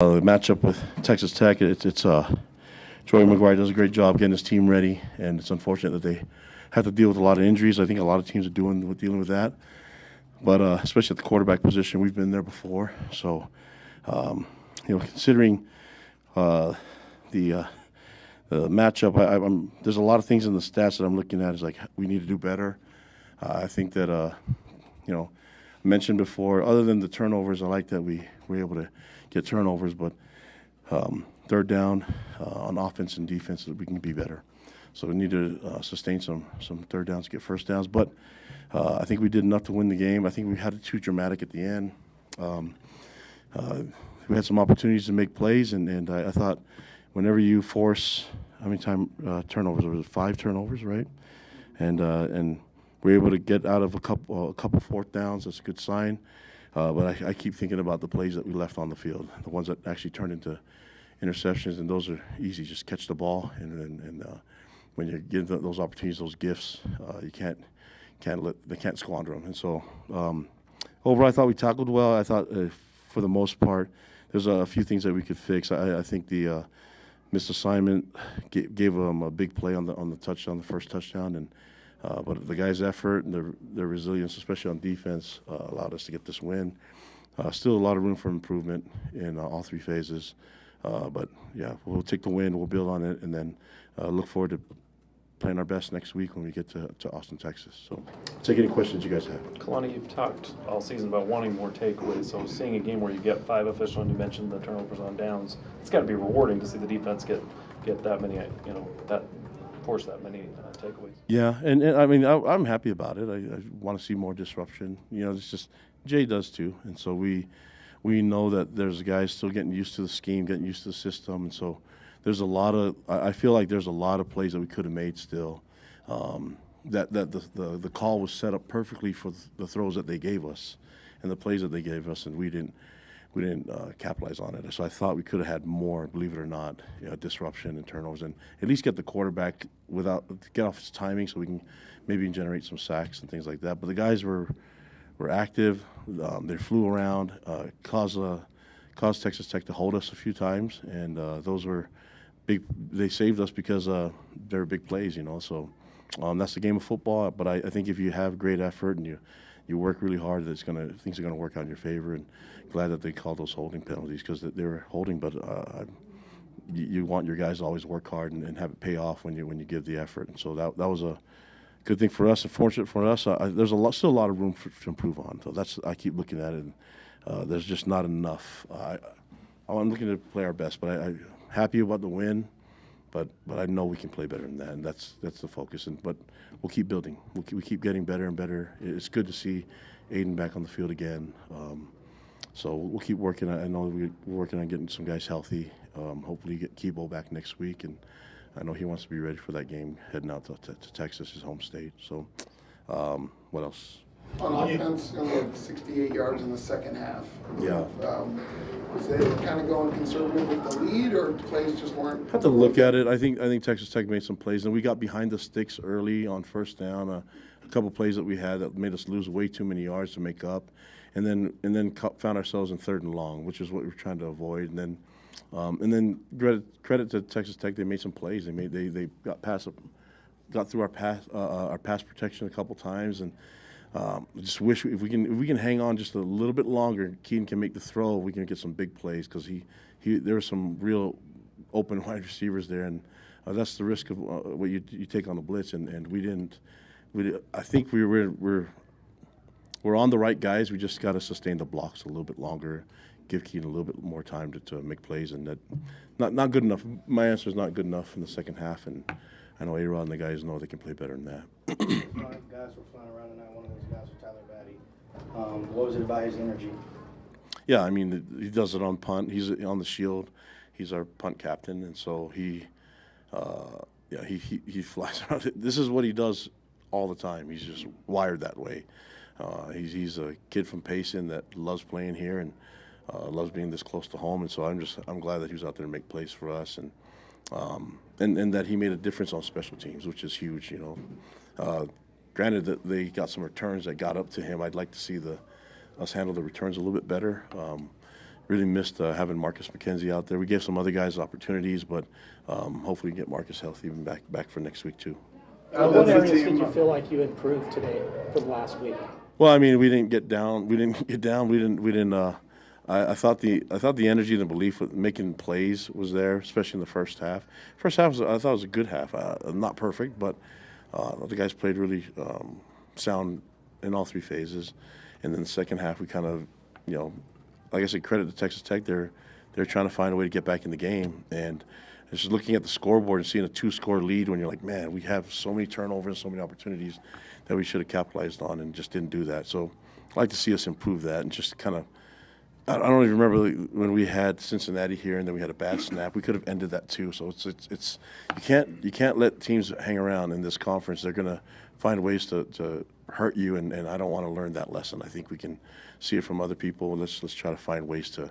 The matchup with Texas Tech, Joey McGuire does a great job getting his team ready, and it's unfortunate that they have to deal with a lot of injuries. I think a lot of teams are dealing with that, but especially at the quarterback position, we've been there before. So, considering the matchup, there's a lot of things in the stats that I'm looking at. Is like we need to do better. I think that mentioned before, other than the turnovers, I like that we were able to get turnovers, but third down on offense and defense, we can be better. So we need to sustain some third downs, get first downs. But I think we did enough to win the game. I think we had it too dramatic at the end. We had some opportunities to make plays, and I thought whenever you force, how many turnovers? Was it 5 turnovers, right? And we're able to get out of a couple fourth downs. That's a good sign. But I keep thinking about the plays that we left on the field, the ones that actually turned into interceptions, and those are easy. Just catch the ball, and when you give those opportunities, those gifts, you can't squander them. And so overall, I thought we tackled well. I thought for the most part, there's a few things that we could fix. I think the missed assignment gave them a big play on the touchdown, the first touchdown, and but the guys' effort and their resilience, especially on defense, allowed us to get this win. Still a lot of room for improvement in all 3 phases. But, yeah, we'll take the win, we'll build on it, and then look forward to playing our best next week when we get to Austin, Texas. So take any questions you guys have. Kalani, you've talked all season about wanting more takeaways. So seeing a game where you get 5 official, and you mentioned the turnovers on downs, it's got to be rewarding to see the defense get that many, force that many takeaways. Yeah, and I mean, I'm happy about it. I want to see more disruption. It's just Jay does too, and so we know that there's guys still getting used to the scheme, getting used to the system, and so there's a lot of. I feel like there's a lot of plays that we could have made still. That the call was set up perfectly for the throws that they gave us, and the plays that they gave us, and we didn't capitalize on it. So I thought we could have had more, believe it or not, disruption and turnovers, and at least get the quarterback get off his timing so we can maybe generate some sacks and things like that. But the guys were active. They flew around, caused Texas Tech to hold us a few times, and those were big. They saved us because they were big plays, So that's the game of football. But I think if you have great effort and you work really hard, things are gonna work out in your favor. And glad that they called those holding penalties because they were holding. But you want your guys to always work hard and have it pay off when you give the effort. And so that was a good thing for us. And fortunate for us, there's still a lot of room to improve on. So I keep looking at it. And there's just not enough. I'm looking to play our best, but I'm happy about the win. But I know we can play better than that, and that's the focus. But we'll keep building. We keep getting better and better. It's good to see Aiden back on the field again. So we'll keep working. I know we're working on getting some guys healthy. Hopefully get Kibo back next week, and I know he wants to be ready for that game heading out to Texas, his home state. So what else? On offense, only had 68 yards in the second half. Yeah. Was it kind of going conservative with the lead, or plays just weren't? Have to look at it. I think Texas Tech made some plays, and we got behind the sticks early on first down. A couple plays that we had that made us lose way too many yards to make up, and then found ourselves in 3rd and long, which is what we were trying to avoid. And then credit to Texas Tech, they made some plays. They got through our pass protection a couple times, and just wish if we can hang on just a little bit longer, Keaton can make the throw. We can get some big plays because there are some real open wide receivers there, and that's the risk of what you take on the blitz. And we didn't. I think we're on the right guys. We just got to sustain the blocks a little bit longer, give Keaton a little bit more time to make plays, and that not good enough. My answer is not good enough in the second half, and I know A-Rod and the guys know they can play better than that. Guys were flying around tonight. One of those guys was Tyler Batty. What was it about his energy? Yeah, I mean, he does it on punt. He's on the shield. He's our punt captain, and so he flies around. This is what he does all the time. He's just wired that way. He's a kid from Payson that loves playing here and loves being this close to home, and so I'm glad that he was out there to make plays for us, and that he made a difference on special teams, which is huge. Granted that they got some returns that got up to him. I'd like to see us handle the returns a little bit better. really missed having Marcus McKenzie out there. We gave some other guys opportunities, but hopefully get Marcus healthy and back for next week too. What areas did you feel like you improved today from last week? Well, I mean, we didn't get down. We didn't. I thought the energy and the belief with making plays was there, especially in the first half. First half I thought was a good half. Not perfect, but the guys played really sound in all three phases. And then the second half, we kind of, like I said, credit to Texas Tech. They're trying to find a way to get back in the game. And just looking at the scoreboard and seeing a 2-score lead when you're like, man, we have so many turnovers, so many opportunities that we should have capitalized on and just didn't do that. So I'd like to see us improve that and just kind of, I don't even remember when we had Cincinnati here and then we had a bad snap. We could have ended that too. So it's you can't let teams hang around in this conference. They're going to find ways to hurt you, and I don't want to learn that lesson. I think we can see it from other people. Let's try to find ways to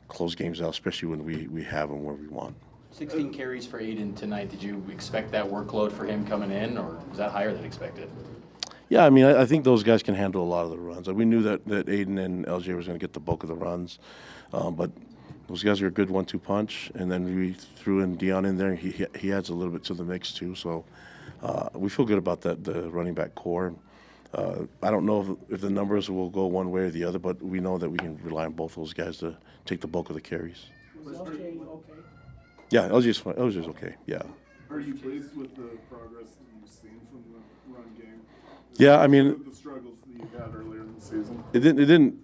close games out, especially when we have them where we want. 16 carries for Aiden tonight. Did you expect that workload for him coming in, or was that higher than expected? Yeah, I mean, I think those guys can handle a lot of the runs. We knew that Aiden and LJ was going to get the bulk of the runs, but those guys are a good 1-2 punch. And then we threw in Dion in there. He adds a little bit to the mix too. So we feel good about that, the running back core. I don't know if the numbers will go one way or the other, but we know that we can rely on both those guys to take the bulk of the carries. Was LJ okay? Yeah, LJ's fine. LJ's okay. Yeah. Are you pleased with the progress that you've seen from the run game? Yeah, I mean, The struggles that you had earlier in the season. It didn't.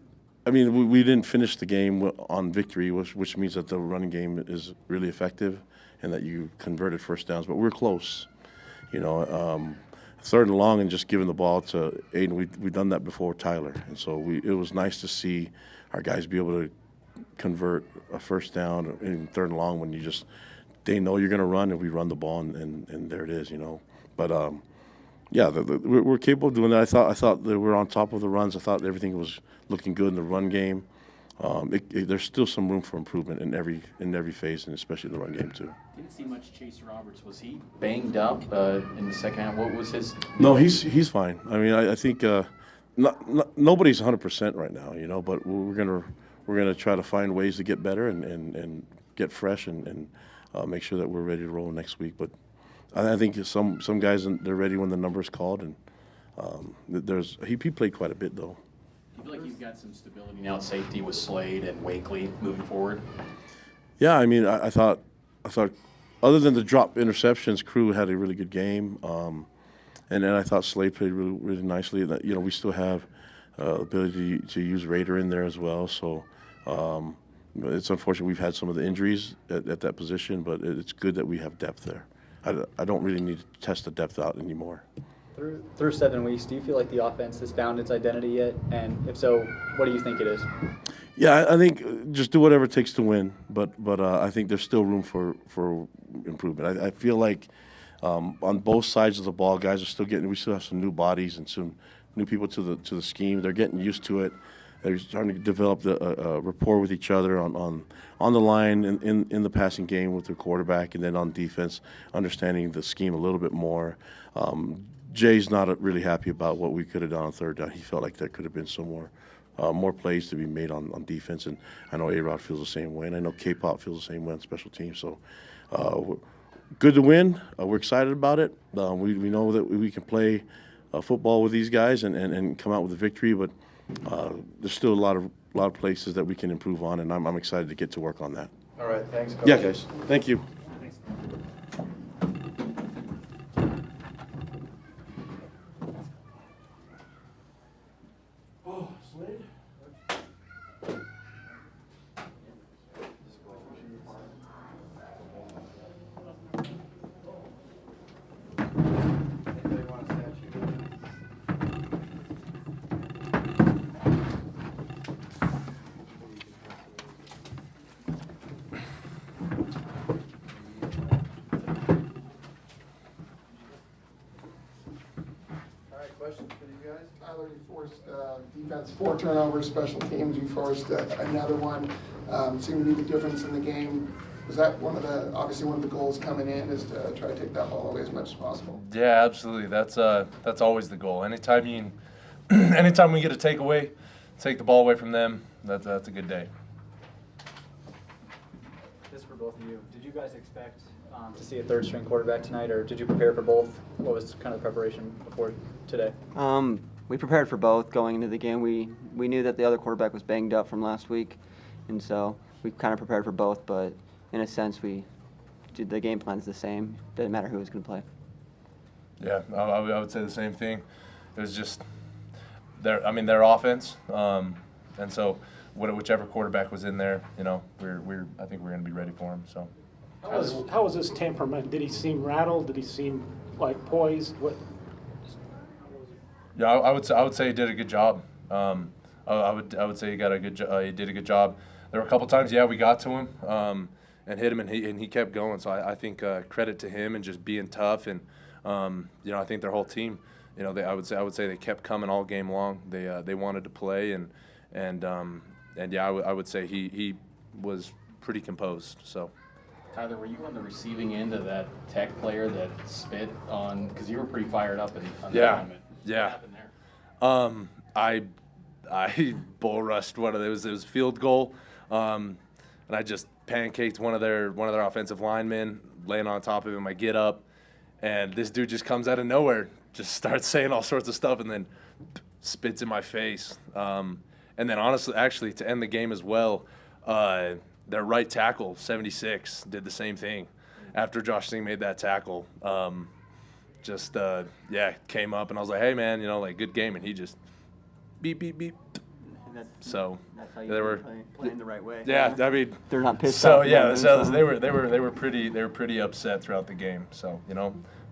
I mean, we didn't finish the game on victory, which means that the running game is really effective, and that you converted first downs. But we're close. Third and long, and just giving the ball to Aiden. We've done that before with Tyler, and so it was nice to see our guys be able to convert a first down in third and long when they know you're going to run, and we run the ball, and there it is. But yeah, we're capable of doing that. I thought that we're on top of the runs. I thought everything was looking good in the run game. There's still some room for improvement in every phase, and especially the run game too. Didn't see much Chase Roberts. Was he banged up in the second half? What was his? No, he's fine. I mean, I think nobody's 100% right now, but we're gonna try to find ways to get better and get fresh and make sure that we're ready to roll next week. But I think some guys, they're ready when the number's called, and he played quite a bit though. You feel like you've got some stability now at safety with Slade and Wakely moving forward? Yeah, I mean, I thought other than the drop interceptions, Crew had a really good game, and then I thought Slade played really, really nicely. That we still have ability to use Raider in there as well. So it's unfortunate we've had some of the injuries at that position, but it's good that we have depth there. I don't really need to test the depth out anymore. Through 7 weeks, do you feel like the offense has found its identity yet? And if so, what do you think it is? Yeah, I think just do whatever it takes to win, but I think there's still room for improvement. I feel like on both sides of the ball, guys are still we still have some new bodies and some new people to the scheme. They're getting used to it. They're starting to develop a rapport with each other on the line in the passing game with their quarterback, and then on defense, understanding the scheme a little bit more. Jay's not really happy about what we could have done on third down. He felt like there could have been some more plays to be made on defense, and I know A-Rod feels the same way, and I know K-Pop feels the same way on special teams. So we're good to win. We're excited about it. We know that we can play football with these guys and come out with a victory, but there's still a lot of places that we can improve on, and I'm excited to get to work on that. All right, thanks, Coach. Yeah, guys. Thank you. Questions for you guys? Tyler, you forced defense 4 turnovers, special teams, you forced another one. Seemed to be the difference in the game. Was that obviously one of the goals coming in is to try to take that ball away as much as possible? Yeah, absolutely. That's always the goal. Anytime we get a takeaway, take the ball away from them, that's a good day. This is for both of you. Did you guys expect to see a third-string quarterback tonight, or did you prepare for both? What was kind of the preparation before today? We prepared for both going into the game. We knew that the other quarterback was banged up from last week, and so we kind of prepared for both. But in a sense, the game plan's the same. Doesn't matter who was going to play. Yeah, I would say the same thing. It was just their offense, and so whichever quarterback was in there, I think we're going to be ready for him. So. How was his temperament? Did he seem rattled? Did he seem like poised? What? Yeah, I would say he did a good job. I would say he got a good he did a good job. There were a couple times, we got to him and hit him, and he kept going. So I think credit to him and just being tough, and I think their whole team, I would say they kept coming all game long. They wanted to play, and I would say he was pretty composed. So. Tyler, were you on the receiving end of that Tech player that spit on? Because you were pretty fired up on the moment. Yeah. What happened there? I bull rushed one of those. It was a field goal, and I just pancaked one of their offensive linemen, laying on top of him. I get up, and this dude just comes out of nowhere, just starts saying all sorts of stuff, and then spits in my face. And then actually, to end the game as well, their right tackle, 76, did the same thing. After Josh Singh made that tackle, came up, and I was like, hey, man, good game. And he just beep, beep, beep. That's how you playing the right way. Yeah, I mean. They're not pissed so, off. Yeah, so they were pretty upset throughout the game. So,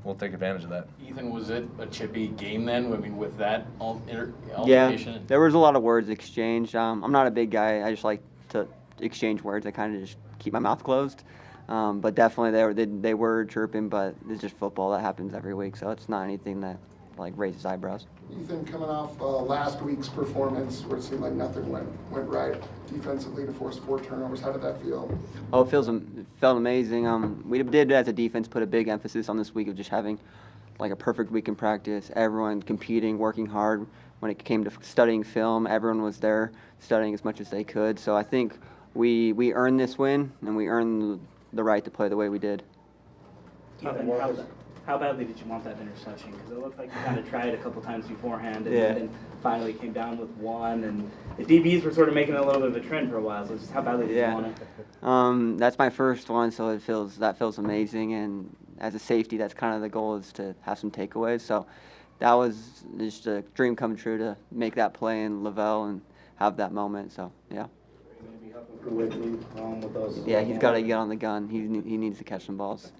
we'll take advantage of that. Ethan, was it a chippy game then? I mean, with that altercation? Yeah, there was a lot of words exchanged. I'm not a big guy. I just like to exchange words. I kind of just keep my mouth closed. But definitely they were chirping, but it's just football. That happens every week, so it's not anything that raises eyebrows. Ethan, coming off last week's performance where it seemed like nothing went right defensively to force 4 turnovers, how did that feel? Oh, it felt amazing. We did, as a defense, put a big emphasis on this week of just having a perfect week in practice. Everyone competing, working hard. When it came to studying film, everyone was there studying as much as they could. So I think we earned this win, and we earned the right to play the way we did. Ethan, how badly did you want that interception? Because it looked like you kind of tried a couple times beforehand, and then finally came down with one. And the DBs were sort of making it a little bit of a trend for a while. So just how badly did you want it? That's my first one, so that feels amazing. And as a safety, that's kind of the goal, is to have some takeaways. So that was just a dream come true to make that play in Lavelle and have that moment. So yeah. With those. Yeah, he's got to get on the gun. He needs to catch some balls.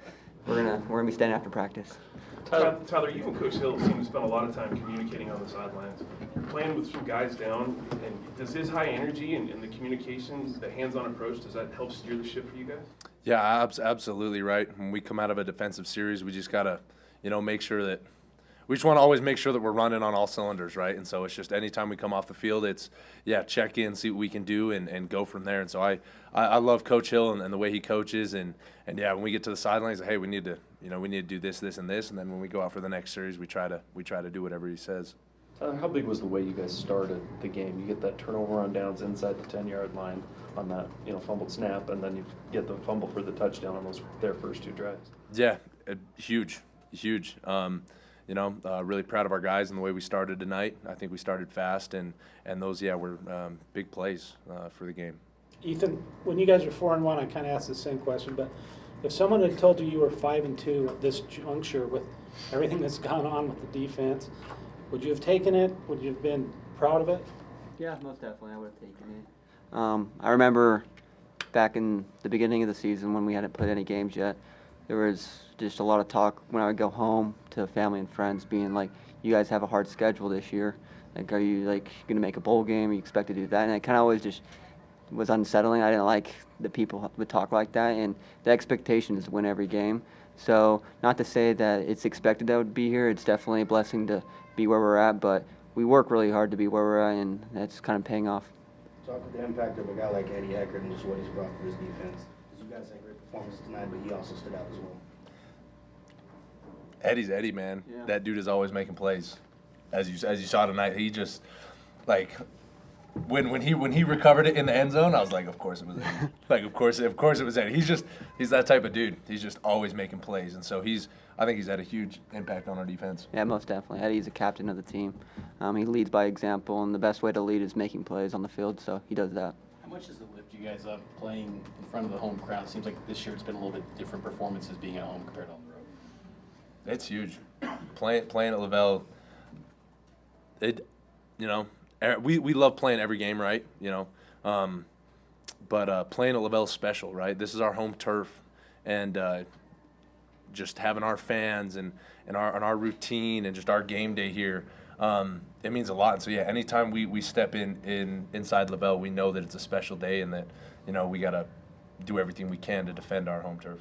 We're gonna be standing after practice. Tyler, you and Coach Hill seem to spend a lot of time communicating on the sidelines. You're playing with some guys down, and does his high energy and the communication, the hands-on approach, does that help steer the ship for you guys? Yeah, absolutely right. When we come out of a defensive series, we just gotta, make sure that we just want to always make sure that we're running on all cylinders, right? And so it's just anytime we come off the field, it's, check in, see what we can do, and go from there. And so I love Coach Hill and the way he coaches. And when we get to the sidelines, hey, we need to do this, this, and this. And then when we go out for the next series, we try to do whatever he says. Tyler, how big was the way you guys started the game? You get that turnover on downs inside the 10-yard line on that, fumbled snap, and then you get the fumble for the touchdown on their first 2 drives. Yeah, huge. Really proud of our guys and the way we started tonight. I think we started fast, and those, were big plays for the game. Ethan, when you guys were 4-1, I kind of asked the same question, but if someone had told you were 5-2 at this juncture with everything that's gone on with the defense, would you have taken it? Would you have been proud of it? Yeah, most definitely, I would have taken it. I remember back in the beginning of the season when we hadn't played any games yet, there was just a lot of talk when I would go home to family and friends being like, you guys have a hard schedule this year. Are you going to make a bowl game? Are you expect to do that? And it kind of always just was unsettling. I didn't like that people would talk like that. And the expectation is to win every game. So not to say that it's expected that I would be here. It's definitely a blessing to be where we're at. But we work really hard to be where we're at, and that's kind of paying off. Talk about the impact of a guy like Eddie Eckert and just what he's brought for his defense. You guys had great performances tonight, but he also stood out as well. Eddie's Eddie, man. Yeah. That dude is always making plays. As you saw tonight, he just when he recovered it in the end zone, I was like, of course it was in. Like, of course it was in. He's that type of dude. He's just always making plays, and so I think he's had a huge impact on our defense. Yeah, most definitely. Eddie's a captain of the team. He leads by example, and the best way to lead is making plays on the field, so he does that. How much does it lift you guys up playing in front of the home crowd? It seems like this year it's been a little bit different performances being at home compared to on the road. It's huge. Playing at Lavelle, we love playing every game, right? But playing at Lavelle's special, right? This is our home turf, and just having our fans and our routine and just our game day here, it means a lot. And so yeah, anytime we step inside Lavelle, we know that it's a special day and that we gotta do everything we can to defend our home turf.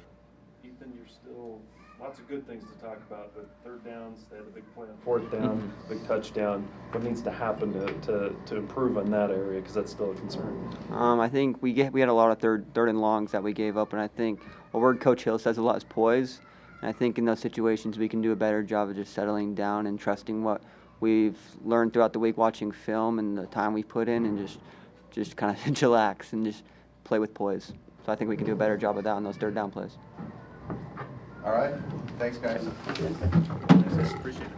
Ethan, you're still lots of good things to talk about, but third downs, they had a big play on fourth down, big touchdown. What needs to happen to improve on that area, because that's still a concern? I think we had a lot of third and longs that we gave up, and I think a word Coach Hill says a lot is poise. And I think in those situations we can do a better job of just settling down and trusting what we've learned throughout the week watching film and the time we put in, and just kind of chillax and just play with poise. So I think we can do a better job of that on those third down plays. All right. Thanks, guys. Appreciate it.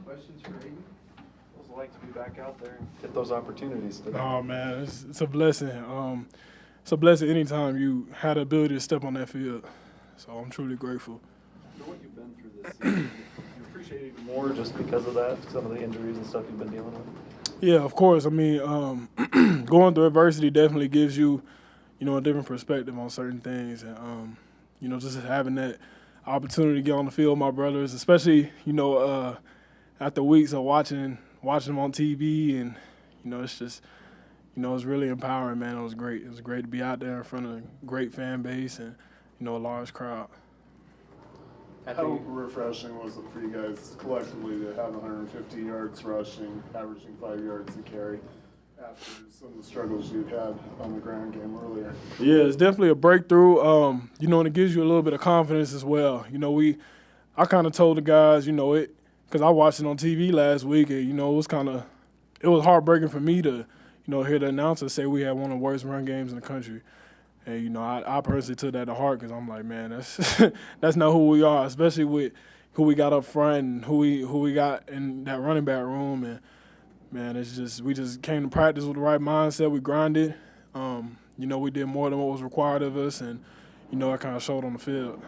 Questions for Aiden? What's it like to be back out there and get those opportunities today? Oh man, it's a blessing. it's a blessing anytime you had the ability to step on that field. So I'm truly grateful. For what you've been through this season, you appreciate it more just because of that, some of the injuries and stuff you've been dealing with? Yeah, of course. I mean, going through adversity definitely gives you, a different perspective on certain things. And, just having that opportunity to get on the field with my brothers, especially, after weeks of watching them on TV. And, it's just, it's really empowering, man. It was great. It was great to be out there in front of a great fan base and, a large crowd. How refreshing was it for you guys collectively to have 150 yards rushing, averaging 5 yards a carry after some of the struggles you'd had on the ground game earlier? Yeah, it's definitely a breakthrough. And it gives you a little bit of confidence as well. I kind of told the guys, because I watched it on TV last week, and it was heartbreaking for me to, hear the announcer say we had one of the worst run games in the country. And, I personally took that to heart because I'm like, man, that's not who we are, especially with who we got up front and who we got in that running back room. And, man, we just came to practice with the right mindset. We grinded. We did more than what was required of us, and, it kind of showed on the field.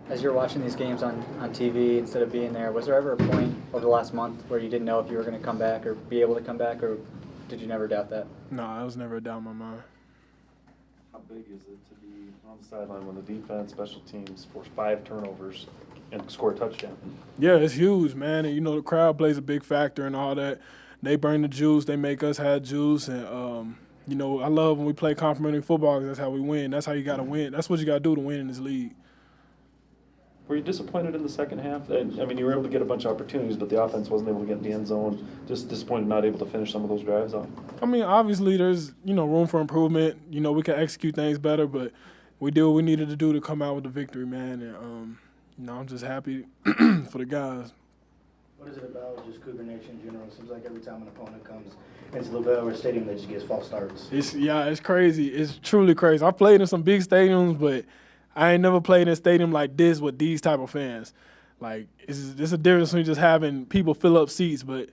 As you're watching these games on TV instead of being there, was there ever a point over the last month where you didn't know if you were going to come back or be able to come back, or did you never doubt that? No, it was never a doubt in my mind. How big is it to be on the sideline when the defense, special teams force 5 turnovers and score a touchdown? Yeah, it's huge, man. And, the crowd plays a big factor in all that. They bring the juice. They make us have juice. And, I love when we play complimentary football because that's how we win. That's how you got to win. That's what you got to do to win in this league. Were you disappointed in the second half? I mean, you were able to get a bunch of opportunities, but the offense wasn't able to get in the end zone. Just disappointed not able to finish some of those drives off. I mean, obviously there's, room for improvement. We can execute things better, but we did what we needed to do to come out with the victory, man. And, I'm just happy for the guys. What is it about just Cougar Nation in general? It seems like every time an opponent comes into LaBelle Stadium, they just get false starts. It's crazy. It's truly crazy. I played in some big stadiums, but I ain't never played in a stadium like this with these type of fans. Like, it's a difference between just having people fill up seats, and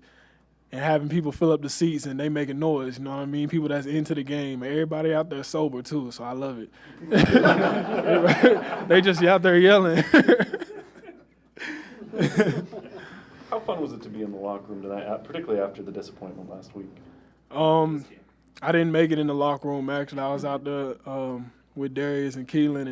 having people fill up the seats and they making noise, you know what I mean? People that's into the game. Everybody out there sober, too, so I love it. They just out there yelling. How fun was it to be in the locker room tonight, particularly after the disappointment last week? I didn't make it in the locker room, actually. I was out there with Darius and Keelan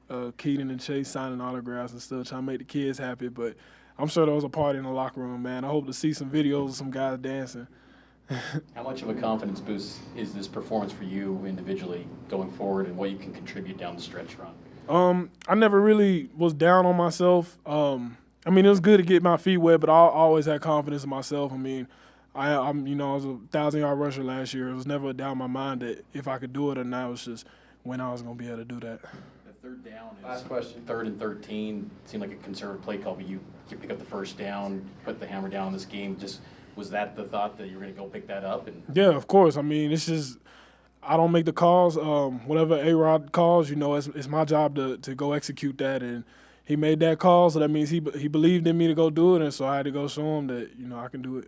and Keaton and Chase signing autographs and stuff, trying to make the kids happy. But I'm sure there was a party in the locker room, man. I hope to see some videos of some guys dancing. How much of a confidence boost is this performance for you individually going forward and what you can contribute down the stretch run? I never really was down on myself. I mean, it was good to get my feet wet, but I always had confidence in myself. I mean, I was a 1,000-yard rusher last year. It was never a doubt in my mind that if I could do it or not, it was just when I was going to be able to do that. The third down is Last question. 3rd and 13. Seemed like a conservative play call, but you pick up the first down, put the hammer down in this game. Just was that the thought that you were going to go pick that up? And yeah, of course. I mean, it's just I don't make the calls. Whatever A-Rod calls, it's my job to go execute that. And he made that call, so that means he believed in me to go do it, and so I had to go show him that, I can do it.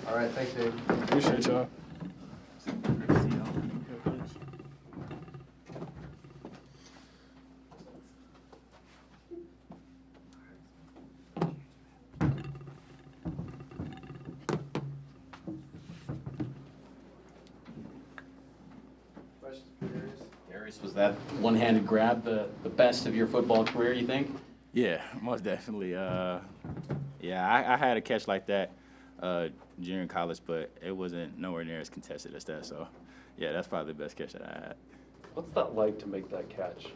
All right, thanks, Dave. Appreciate y'all. Questions for Darius? Darius, was that one-handed grab the best of your football career, you think? Yeah, most definitely. I had a catch like that junior in college, but it wasn't nowhere near as contested as that. So, yeah, that's probably the best catch that I had. What's that like to make that catch?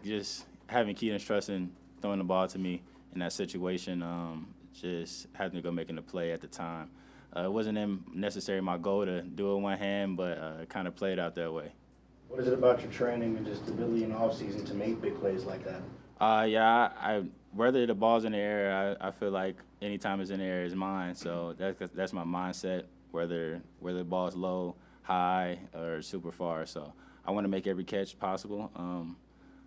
Just having Keaton's trust in throwing the ball to me in that situation, just having to go making the play at the time. It wasn't necessarily my goal to do it with one hand, but it kind of played out that way. What is it about your training and just ability in the offseason to make big plays like that? I whether the ball's in the air, I feel like any time it's in the air is mine. So that's my mindset, whether the ball's low, high, or super far. So I want to make every catch possible. I'm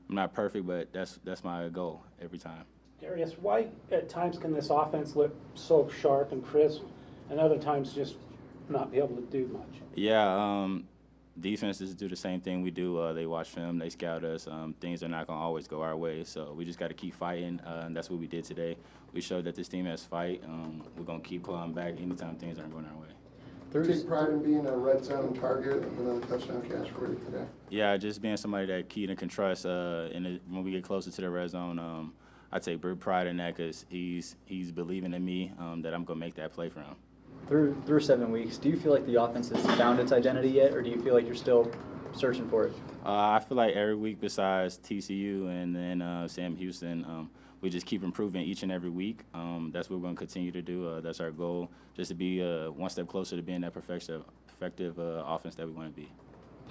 not perfect, but that's my goal every time. Darius, why at times can this offense look so sharp and crisp, and other times just not be able to do much? Yeah, defenses do the same thing we do. They watch film, they scout us. Things are not going to always go our way, so we just got to keep fighting, and that's what we did today. We showed that this team has fight. We're going to keep clawing back anytime things aren't going our way. Take pride in being a red zone target and another touchdown catch for you today. Yeah, just being somebody that Keaton can trust. When we get closer to the red zone, I take big pride in that because he's believing in me that I'm going to make that play for him. Through 7 weeks, do you feel like the offense has found its identity yet, or do you feel like you're still searching for it? I feel like every week besides TCU and then Sam Houston, we just keep improving each and every week. That's what we're going to continue to do. That's our goal, just to be one step closer to being that effective offense that we want to be.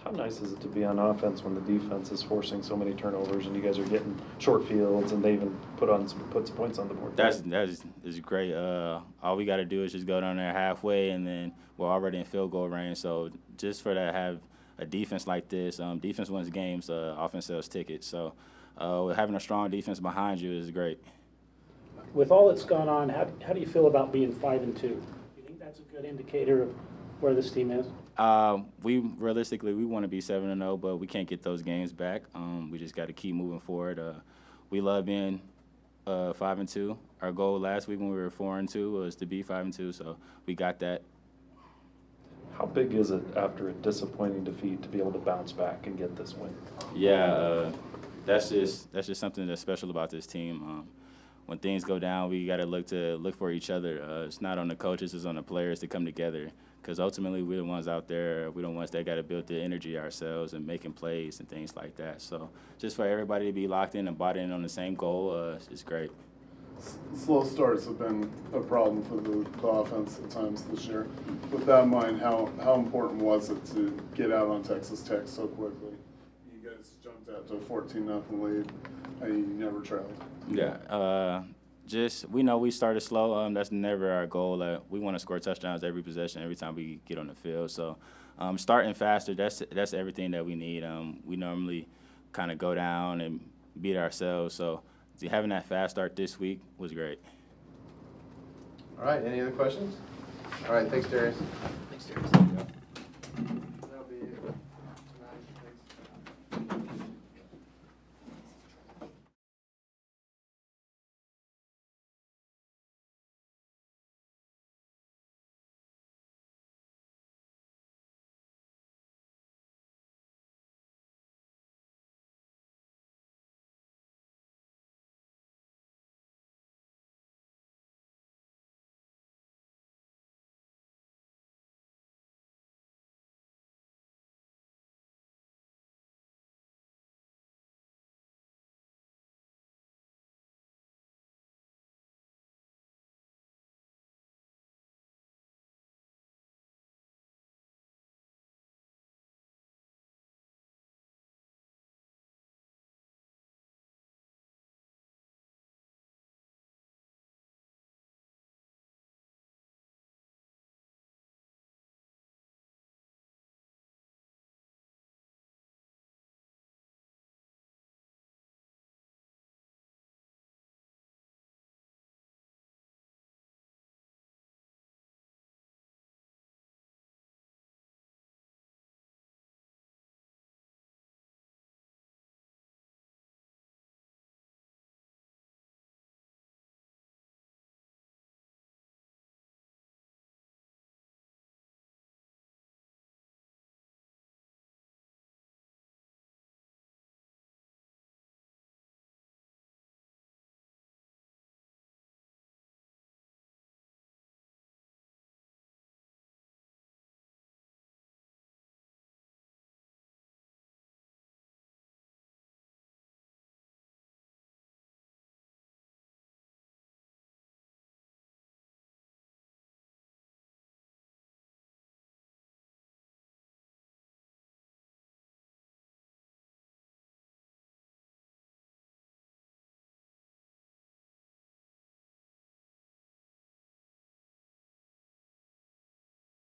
How nice is it to be on offense when the defense is forcing so many turnovers and you guys are getting short fields and they even put some points on the board? That is great. All we got to do is just go down there halfway, and then we're already in field goal range. So just for that, have a defense like this, defense wins games, offense sells tickets. So having a strong defense behind you is great. With all that's gone on, how do you feel about being 5-2? Do you think that's a good indicator of where this team is? We want to be 7-0, but we can't get those games back. We just got to keep moving forward. We love being 5-2. Our goal last week when we were 4-2 was to be 5-2, so we got that. How big is it after a disappointing defeat to be able to bounce back and get this win? Yeah, that's just something that's special about this team. When things go down, we got to look for each other. It's not on the coaches, it's on the players to come together. Because ultimately, we're the ones out there. We're the ones that got to build the energy ourselves and making plays and things like that. So just for everybody to be locked in and bought in on the same goal, it's great. Slow starts have been a problem for the offense at times this year. With that in mind, how important was it to get out on Texas Tech so quickly? You guys jumped out to a 14-0 lead, and you never trailed. Yeah. We know we started slow. That's never our goal. We want to score touchdowns every possession, every time we get on the field. So starting faster, that's everything that we need. We normally kind of go down and beat ourselves. So having that fast start this week was great. All right, any other questions? All right, thanks, Darius. Thanks, Darius.